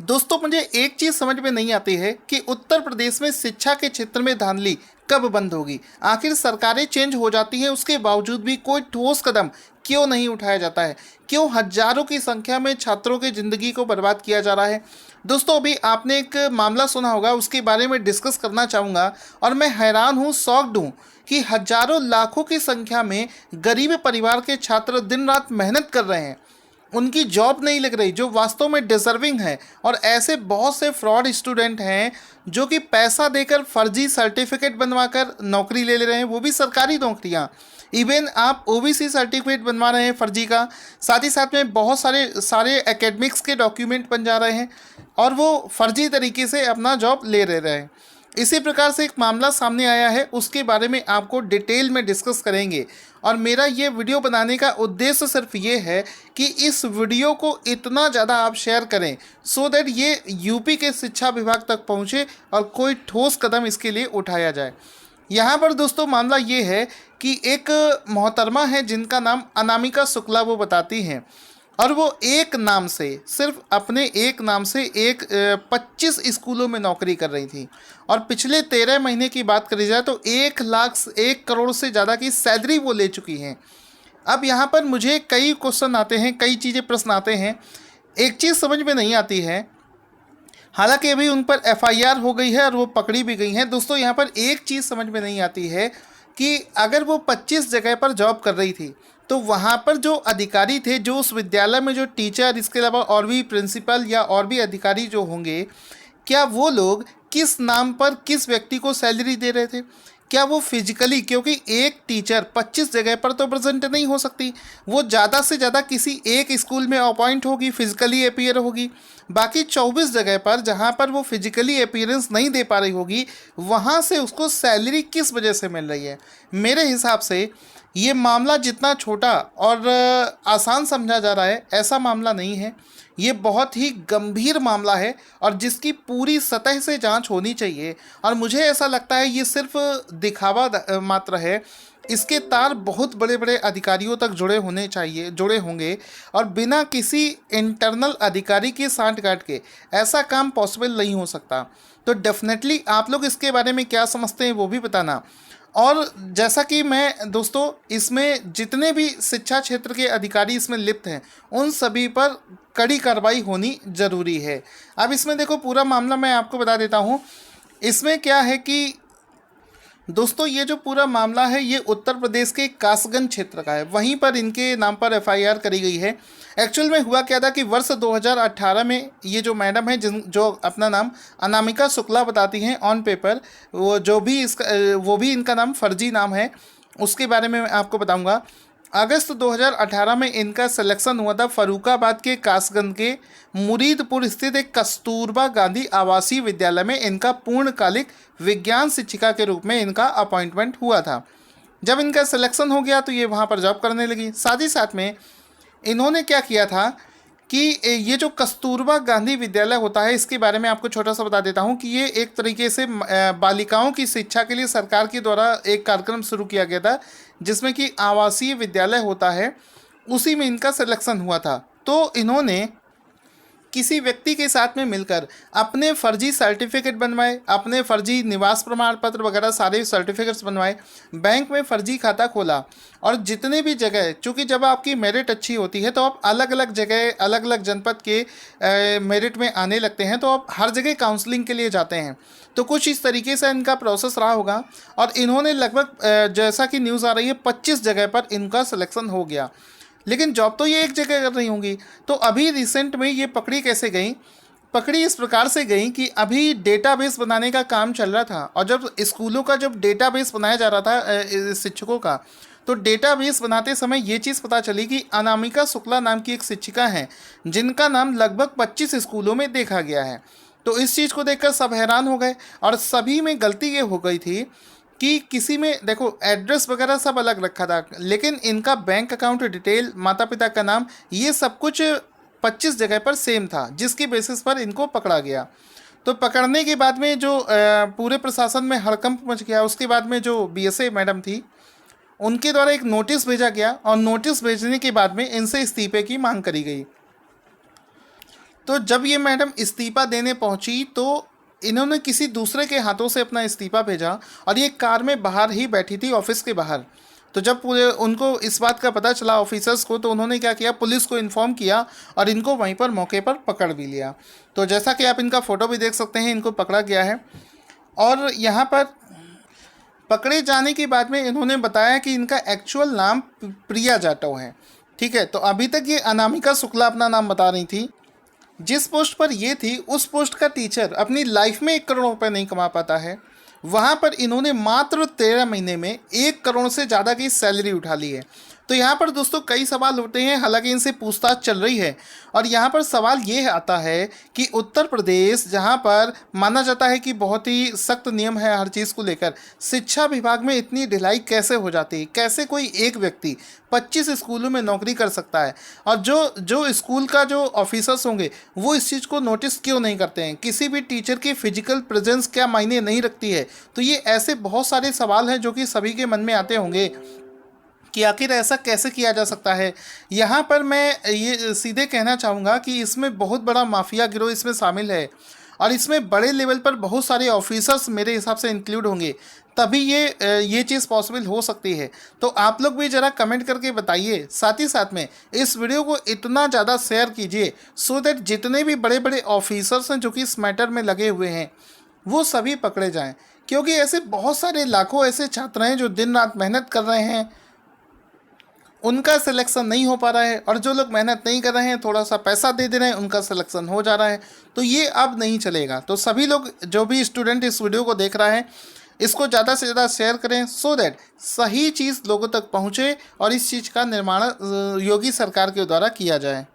दोस्तों, मुझे एक चीज़ समझ में नहीं आती है कि उत्तर प्रदेश में शिक्षा के क्षेत्र में धांधली कब बंद होगी। आखिर सरकारें चेंज हो जाती हैं, उसके बावजूद भी कोई ठोस कदम क्यों नहीं उठाया जाता है? क्यों हजारों की संख्या में छात्रों की ज़िंदगी को बर्बाद किया जा रहा है? दोस्तों, अभी आपने एक मामला सुना होगा, उसके बारे में डिस्कस करना चाहूँगा। और मैं हैरान हूँ, शॉक्ड हूँ कि हजारों लाखों की संख्या में गरीब परिवार के छात्र दिन रात मेहनत कर रहे हैं, उनकी जॉब नहीं लग रही जो वास्तव में डिजर्विंग है। और ऐसे बहुत से फ्रॉड स्टूडेंट हैं जो कि पैसा देकर फर्जी सर्टिफिकेट बनवाकर नौकरी ले रहे हैं, वो भी सरकारी नौकरियां। इवन आप ओबीसी सर्टिफिकेट बनवा रहे हैं फर्जी का, साथ ही साथ में बहुत सारे सारे एकेडमिक्स के डॉक्यूमेंट बन जा रहे हैं और वो फर्जी तरीके से अपना जॉब ले रहे हैं। इसी प्रकार से एक मामला सामने आया है, उसके बारे में आपको डिटेल में डिस्कस करेंगे। और मेरा ये वीडियो बनाने का उद्देश्य सिर्फ ये है कि इस वीडियो को इतना ज़्यादा आप शेयर करें सो दैट ये यूपी के शिक्षा विभाग तक पहुँचे और कोई ठोस कदम इसके लिए उठाया जाए। यहाँ पर दोस्तों मामला ये है कि एक मोहतरमा है जिनका नाम अनामिका शुक्ला, वो बताती हैं। और वो एक नाम से, सिर्फ अपने एक नाम से 25 स्कूलों में नौकरी कर रही थी। और पिछले 13 महीने की बात करी जाए तो 1 करोड़ से ज़्यादा की सैलरी वो ले चुकी हैं। अब यहाँ पर मुझे कई क्वेश्चन आते हैं, कई चीज़ें प्रश्न आते हैं। एक चीज़ समझ में नहीं आती है, हालांकि अभी उन पर एफआईआर हो गई है और वो पकड़ी भी गई हैं। दोस्तों, यहाँ पर एक चीज़ समझ में नहीं आती है कि अगर वो 25 जगह पर जॉब कर रही थी तो वहाँ पर जो अधिकारी थे, जो उस विद्यालय में जो टीचर, इसके अलावा और भी प्रिंसिपल या और भी अधिकारी जो होंगे, क्या वो लोग किस नाम पर किस व्यक्ति को सैलरी दे रहे थे? क्या वो फिजिकली, क्योंकि एक टीचर 25 जगह पर तो प्रेजेंट नहीं हो सकती, वो ज़्यादा से ज़्यादा किसी एक स्कूल में अपॉइंट होगी, फिजिकली अपीयर होगी। बाकी 24 जगह पर जहाँ पर वो फिजिकली अपीयरेंस नहीं दे पा रही होगी, वहाँ से उसको सैलरी किस वजह से मिल रही है? मेरे हिसाब से ये मामला जितना छोटा और आसान समझा जा रहा है, ऐसा मामला नहीं है। ये बहुत ही गंभीर मामला है और जिसकी पूरी सतह से जांच होनी चाहिए। और मुझे ऐसा लगता है ये सिर्फ दिखावा मात्र है। इसके तार बहुत बड़े बड़े अधिकारियों तक जुड़े होने चाहिए, जुड़े होंगे। और बिना किसी इंटरनल अधिकारी की सांठ-गांठ के ऐसा काम पॉसिबल नहीं हो सकता। तो डेफिनेटली आप लोग इसके बारे में क्या समझते हैं वो भी बताना। और जैसा कि मैं दोस्तों, इसमें जितने भी शिक्षा क्षेत्र के अधिकारी इसमें लिप्त हैं, उन सभी पर कड़ी कार्रवाई होनी ज़रूरी है। अब इसमें देखो, पूरा मामला मैं आपको बता देता हूँ। इसमें क्या है कि दोस्तों, ये जो पूरा मामला है ये उत्तर प्रदेश के कासगंज क्षेत्र का है, वहीं पर इनके नाम पर एफआईआर करी गई है। एक्चुअल में हुआ क्या था कि वर्ष 2018 में ये जो मैडम है, जो अपना नाम अनामिका शुक्ला बताती हैं ऑन पेपर, वो भी इनका नाम फर्जी नाम है, उसके बारे में मैं आपको बताऊंगा। अगस्त 2018 में इनका सिलेक्शन हुआ था फर्रुखाबाद के कासगंज के मुरीदपुर स्थित एक कस्तूरबा गांधी आवासीय विद्यालय में। इनका पूर्णकालिक विज्ञान शिक्षिका के रूप में इनका अपॉइंटमेंट हुआ था। जब इनका सिलेक्शन हो गया तो ये वहाँ पर जॉब करने लगी। साथ ही साथ में इन्होंने क्या किया था कि ये जो कस्तूरबा गांधी विद्यालय होता है, इसके बारे में आपको छोटा सा बता देता हूँ कि ये एक तरीके से बालिकाओं की शिक्षा के लिए सरकार के द्वारा एक कार्यक्रम शुरू किया गया था, जिसमें कि आवासीय विद्यालय होता है, उसी में इनका सिलेक्शन हुआ था। तो इन्होंने किसी व्यक्ति के साथ में मिलकर अपने फर्जी सर्टिफिकेट बनवाए, अपने फर्जी निवास प्रमाण पत्र वगैरह सारे सर्टिफिकेट्स बनवाए, बैंक में फर्जी खाता खोला। और जितने भी जगह, चूँकि जब आपकी मेरिट अच्छी होती है तो आप अलग अलग जगह, अलग अलग जनपद के मेरिट में आने लगते हैं, तो आप हर जगह काउंसलिंग के लिए जाते हैं। तो कुछ इस तरीके से इनका प्रोसेस रहा होगा। और इन्होंने लगभग जैसा कि न्यूज़ आ रही है 25 जगह पर इनका सिलेक्शन हो गया, लेकिन जॉब तो ये एक जगह कर रही होंगी। तो अभी रिसेंट में ये पकड़ी कैसे गई? पकड़ी इस प्रकार से गई कि अभी डेटाबेस बनाने का काम चल रहा था, और जब स्कूलों का जब डेटाबेस बनाया जा रहा था शिक्षकों का, तो डेटाबेस बनाते समय ये चीज़ पता चली कि अनामिका शुक्ला नाम की एक शिक्षिका हैं जिनका नाम लगभग 25 स्कूलों में देखा गया है। तो इस चीज़ को देखकर सब हैरान हो गए। और सभी में गलती ये हो गई थी कि किसी में देखो एड्रेस वगैरह सब अलग रखा था, लेकिन इनका बैंक अकाउंट डिटेल, माता पिता का नाम, ये सब कुछ 25 जगह पर सेम था, जिसकी बेसिस पर इनको पकड़ा गया। तो पकड़ने के बाद में जो पूरे प्रशासन में हड़कंप मच गया। उसके बाद में जो बीएसए मैडम थी, उनके द्वारा एक नोटिस भेजा गया और नोटिस भेजने के बाद में इनसे इस्तीफे की मांग करी गई। तो जब ये मैडम इस्तीफा देने पहुंची तो इन्होंने किसी दूसरे के हाथों से अपना इस्तीफा भेजा और ये कार में बाहर ही बैठी थी, ऑफिस के बाहर। तो जब पूरे उनको इस बात का पता चला ऑफिसर्स को, तो उन्होंने क्या किया, पुलिस को इन्फॉर्म किया और इनको वहीं पर मौके पर पकड़ भी लिया। तो जैसा कि आप इनका फ़ोटो भी देख सकते हैं, इनको पकड़ा गया है। और यहाँ पर पकड़े जाने के बाद में इन्होंने बताया कि इनका एक्चुअल नाम प्रिया जाटव है। ठीक है, तो अभी तक ये अनामिका शुक्ला अपना नाम बता रही थी। जिस पोस्ट पर ये थी उस पोस्ट का टीचर अपनी लाइफ में 1 करोड़ रुपए नहीं कमा पाता है, वहाँ पर इन्होंने मात्र 13 महीने में 1 करोड़ से ज़्यादा की सैलरी उठा ली है। तो यहाँ पर दोस्तों कई सवाल उठते हैं, हालांकि इनसे पूछताछ चल रही है। और यहाँ पर सवाल ये आता है कि उत्तर प्रदेश, जहाँ पर माना जाता है कि बहुत ही सख्त नियम है हर चीज़ को लेकर, शिक्षा विभाग में इतनी ढिलाई कैसे हो जाती है? कैसे कोई एक व्यक्ति 25 स्कूलों में नौकरी कर सकता है? और जो स्कूल का जो ऑफिसर्स होंगे वो इस चीज़ को नोटिस क्यों नहीं करते हैं? किसी भी टीचर की फिजिकल प्रेजेंस क्या मायने नहीं रखती है? तो ये ऐसे बहुत सारे सवाल हैं जो कि सभी के मन में आते होंगे कि आखिर ऐसा कैसे किया जा सकता है। यहाँ पर मैं ये सीधे कहना चाहूँगा कि इसमें बहुत बड़ा माफिया गिरोह इसमें शामिल है और इसमें बड़े लेवल पर बहुत सारे ऑफिसर्स मेरे हिसाब से इंक्लूड होंगे, तभी ये चीज़ पॉसिबल हो सकती है। तो आप लोग भी ज़रा कमेंट करके बताइए। साथ ही साथ में इस वीडियो को इतना ज़्यादा शेयर कीजिए सो दैट जितने भी बड़े बड़े ऑफिसर्स हैं जो कि इस मैटर में लगे हुए हैं वो सभी पकड़े जाएं, क्योंकि ऐसे बहुत सारे लाखों ऐसे छात्र हैं जो दिन रात मेहनत कर रहे हैं, उनका सिलेक्शन नहीं हो पा रहा है। और जो लोग मेहनत नहीं कर रहे हैं, थोड़ा सा पैसा दे दे रहे हैं, उनका सिलेक्शन हो जा रहा है। तो ये अब नहीं चलेगा। तो सभी लोग, जो भी स्टूडेंट इस वीडियो को देख रहा है, इसको ज़्यादा से ज़्यादा शेयर करें सो दैट सही चीज़ लोगों तक पहुँचे और इस चीज़ का निर्माण योगी सरकार के द्वारा किया जाए।